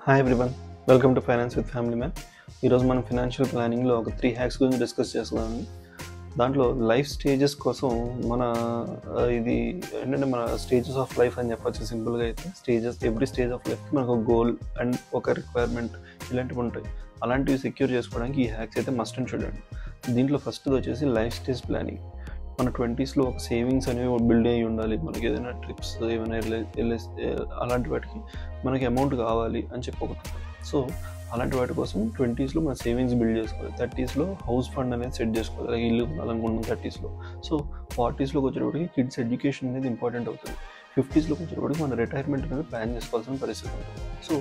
Hi everyone, welcome to finance with family man. ఈరోజు మనం financial ప్లానింగ్లో ఒక 3 హ్యాక్స్ గురించి డిస్కస్ చేస్తున్నామండి. దాంట్లో లైఫ్ స్టేజెస్ కోసం ఇది ఏంటంటే మన స్టేజెస్ ఆఫ్ లైఫ్ అని చెప్పచ్చు. సింపుల్గా అయితే ఎవ్రీ స్టేజ్ ఆఫ్ లైఫ్కి మనకు ఒక గోల్ అండ్ ఒక రిక్వైర్మెంట్ ఇలాంటివి ఉంటాయి. అలాంటివి సెక్యూర్ చేసుకోవడానికి ఈ హ్యాక్స్ అయితే మస్ట్ అండ్ షుడ్ అండి. దీంట్లో ఫస్ట్ వచ్చేసి లైఫ్ స్టేజ్ ప్లానింగ్. మన 20స్లో ఒక సేవింగ్స్ అనేవి బిల్డ్ అయ్యి ఉండాలి. మనకి ఏదైనా ట్రిప్స్ ఏమైనా అలాంటి వాటికి మనకి అమౌంట్ కావాలి అని చెప్పి ఒకటి. సో అలాంటి వాటి కోసం 20స్లో మన సేవింగ్స్ బిల్డ్ చేసుకోవాలి. 30స్లో హౌస్ ఫండ్ అనేది సెట్ చేసుకోవాలి, అలాగే ఇల్లు కొనాలనుకుంటున్నాం 30స్లో. సో 40స్లోకి వచ్చేటప్పటికి కిడ్స్ ఎడ్యుకేషన్ అనేది ఇంపార్టెంట్ అవుతుంది. 50స్లోకి వచ్చేటప్పటికి మన రిటైర్మెంట్ అనేది ప్లాన్ చేసుకోవాల్సిన పరిస్థితి ఉంటుంది. సో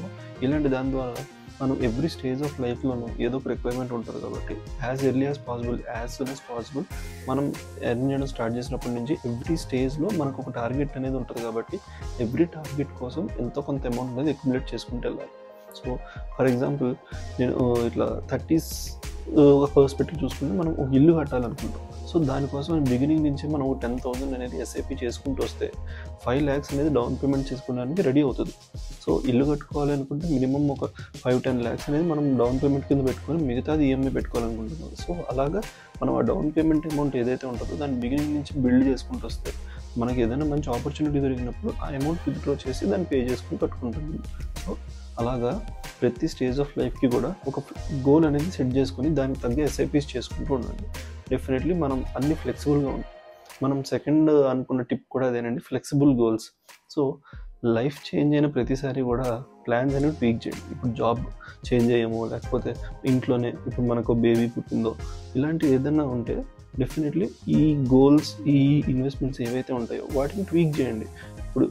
ఇలాంటి దాని ద్వారా మనం ఎవ్రీ స్టేజ్ ఆఫ్ లైఫ్లోనూ ఏదో ఒక రిక్వైర్మెంట్ ఉంటుంది కాబట్టి as early as possible, as soon as possible మనం ఎర్న్ చేయడం స్టార్ట్ చేసినప్పటి నుంచి ఎవ్రీ స్టేజ్లో మనకు ఒక టార్గెట్ అనేది ఉంటుంది. కాబట్టి ఎవ్రీ టార్గెట్ కోసం ఎంతో కొంత అమౌంట్ అనేది అక్యుములేట్ చేసుకుంటూ వెళ్ళాలి. సో ఫర్ ఎగ్జాంపుల్ నేను ఇట్లా 30s ఒక పర్స్పెక్టివ్ చూసుకుంటే మనం ఒక ఇల్లు కట్టాలనుకుంటాం. సో దానికోసం బిగినింగ్ నుంచి మనం 10,000 అనేది ఎస్ఐపి చేసుకుంటూ వస్తే 5 lakhs అనేది డౌన్ పేమెంట్ చేసుకోవడానికి రెడీ అవుతుంది. సో ఇల్లు కట్టుకోవాలి అనుకుంటే మినిమం ఒక 5-10 lakhs అనేది మనం డౌన్ పేమెంట్ కింద పెట్టుకొని మిగతాది ఈఎంఐ పెట్టుకోవాలనుకుంటున్నాం. సో అలాగా మనం ఆ డౌన్ పేమెంట్ అమౌంట్ ఏదైతే ఉంటుందో దాన్ని బిగినింగ్ నుంచి బిల్డ్ చేసుకుంటూ వస్తే మనకి ఏదైనా మంచి ఆపర్చునిటీ దొరికినప్పుడు ఆ అమౌంట్ విత్డ్రా చేసి దాన్ని పే చేసుకుని కట్టుకుంటుంది. సో అలాగా ప్రతి స్టేజ్ ఆఫ్ లైఫ్కి కూడా ఒక గోల్ అనేది సెట్ చేసుకొని దానికి తగ్గ ఎస్ఐపీస్ చేసుకుంటూ ఉండండి. డెఫినెట్లీ మనం అన్ని ఫ్లెక్సిబుల్గా ఉంటాం. మనం సెకండ్ అనుకున్న టిప్ కూడా అదేనండి, flexible goals. So life change అయిన ప్రతిసారి కూడా ప్లాన్స్ అనేవి ట్వీక్ చేయండి. ఇప్పుడు జాబ్ చేంజ్ అయ్యామో, లేకపోతే ఇంట్లోనే ఇప్పుడు మనకు బేబీ పుట్టిందో, ఇలాంటివి ఏదైనా ఉంటే డెఫినెట్లీ ఈ గోల్స్, ఈ ఇన్వెస్ట్మెంట్స్ ఏవైతే ఉంటాయో వాటిని ట్వీక్ చేయండి. ఇప్పుడు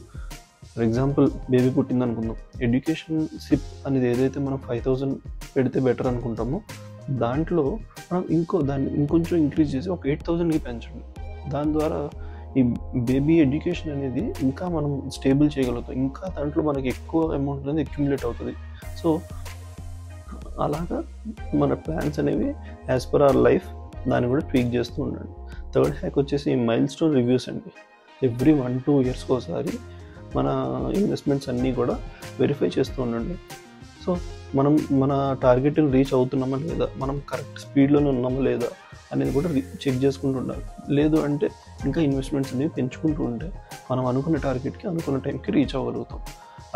ఫర్ ఎగ్జాంపుల్ బేబీ పుట్టింది అనుకుందాం, ఎడ్యుకేషన్ సిప్ అనేది ఏదైతే మనం 5,000 పెడితే బెటర్ అనుకుంటామో దాంట్లో మనం దాన్ని ఇంకొంచెం ఇంక్రీజ్ చేసి ఒక 8,000కి పెంచండి. దాని ద్వారా ఈ బేబీ ఎడ్యుకేషన్ అనేది ఇంకా మనం స్టేబుల్ చేయగలుగుతాం. ఇంకా దాంట్లో మనకి ఎక్కువ అమౌంట్ అనేది అక్యుములేట్ అవుతుంది. సో అలాగా మన ప్లాన్స్ అనేవి యాజ్ పర్ అవర్ లైఫ్ దాన్ని కూడా ట్వీక్ చేస్తూ ఉండండి. థర్డ్ హ్యాక్ వచ్చేసి మైల్ స్టోన్ రివ్యూస్ అండి. ఎవ్రీ 1-2 yearsకి ఒకసారి మన ఇన్వెస్ట్మెంట్స్ అన్నీ కూడా వెరిఫై చేస్తూ ఉండండి. సో మనం మన టార్గెట్ని రీచ్ అవుతున్నామా లేదా, మనం కరెక్ట్ స్పీడ్లోనే ఉన్నామా లేదా అనేది కూడా చెక్ చేసుకుంటూ ఉండాలి. లేదు అంటే ఇంకా ఇన్వెస్ట్మెంట్స్ అనేవి పెంచుకుంటూ ఉంటే మనం అనుకున్న టార్గెట్కి అనుకున్న టైంకి రీచ్ అవ్వగలుగుతాం.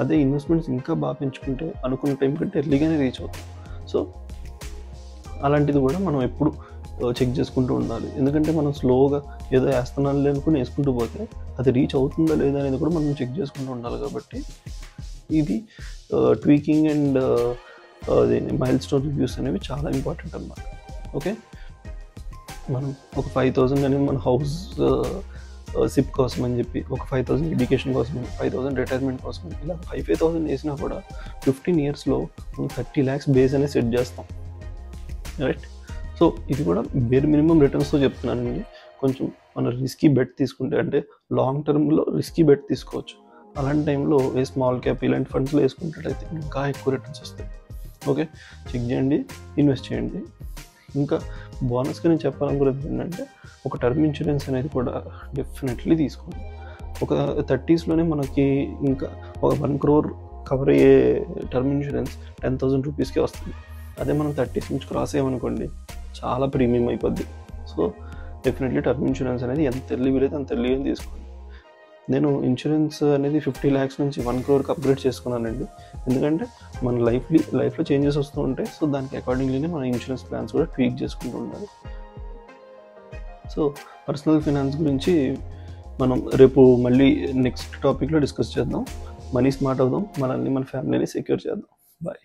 అదే ఇన్వెస్ట్మెంట్స్ ఇంకా బాగా పెంచుకుంటే అనుకున్న టైం కంటే ఎర్లీగానే రీచ్ అవుతాం. సో అలాంటిది కూడా మనం ఎప్పుడు చెక్ చేసుకుంటూ ఉండాలి. ఎందుకంటే మనం స్లోగా ఏదో వేస్తున్నాను అనుకుని వేసుకుంటూ పోతే అది రీచ్ అవుతుందా లేదా అనేది కూడా మనం చెక్ చేసుకుంటూ ఉండాలి. కాబట్టి ఇది tweaking and mile stone reviews అనేవి చాలా ఇంపార్టెంట్ అన్నమాట. ఓకే, మనం ఒక 5,000 అనేది మన హౌస్ సిప్ కోసం అని చెప్పి, ఒక 5,000 ఎడ్యుకేషన్ కోసం, 5,000 రిటైర్మెంట్ కోసం, ఇలా 5,000 వేసినా కూడా 15 yearsలో మనం 30 lakhs బేస్ అనేది సెట్ చేస్తాం. రైట్. సో ఇది కూడా బేర్ మినిమం రిటర్న్స్తో చెప్తున్నానండి. కొంచెం మన రిస్కీ బెట్ తీసుకుంటే, అంటే లాంగ్ టర్మ్లో రిస్కీ బెట్ తీసుకోవచ్చు. అలాంటి టైంలో స్మాల్ క్యాప్ ఇలాంటి ఫండ్స్లో వేసుకున్నట్లయితే ఇంకా ఎక్కువ రిటర్న్స్ వస్తాయి. ఓకే, చెక్ చేయండి, ఇన్వెస్ట్ చేయండి. ఇంకా బోనస్గా నేను చెప్పాలనుకున్నది ఏంటంటే ఒక టర్మ్ ఇన్సూరెన్స్ అనేది కూడా డెఫినెట్లీ తీసుకోండి. ఒక 30స్లోనే మనకి ఇంకా ఒక 1 crore కవర్ అయ్యే టర్మ్ ఇన్సూరెన్స్ 10,000 రూపీస్కే వస్తుంది. అదే మనం 30s నుంచి క్రాస్ అయ్యామనుకోండి చాలా ప్రీమియం అయిపోద్ది. సో డెఫినెట్లీ టర్మ్ ఇన్సూరెన్స్ అనేది ఎంత ఎర్లీ వీలైతే అంత ఎర్లీగా తీసుకోండి. నేను ఇన్సూరెన్స్ అనేది 50 lakhs నుంచి 1 crore అప్గ్రేడ్ చేసుకున్నానండి. ఎందుకంటే మన లైఫ్లో చేంజెస్ వస్తూ ఉంటాయి. సో దానికి అకార్డింగ్లీనే మన ఇన్సూరెన్స్ ప్లాన్స్ కూడా ట్వీక్ చేసుకుంటూ ఉండాలి. సో పర్సనల్ ఫైనాన్స్ గురించి మనం రేపు మళ్ళీ నెక్స్ట్ టాపిక్లో డిస్కస్ చేద్దాం. మనీ స్మార్ట్ అవుదాం, మనల్ని మన ఫ్యామిలీని సెక్యూర్ చేద్దాం. బాయ్.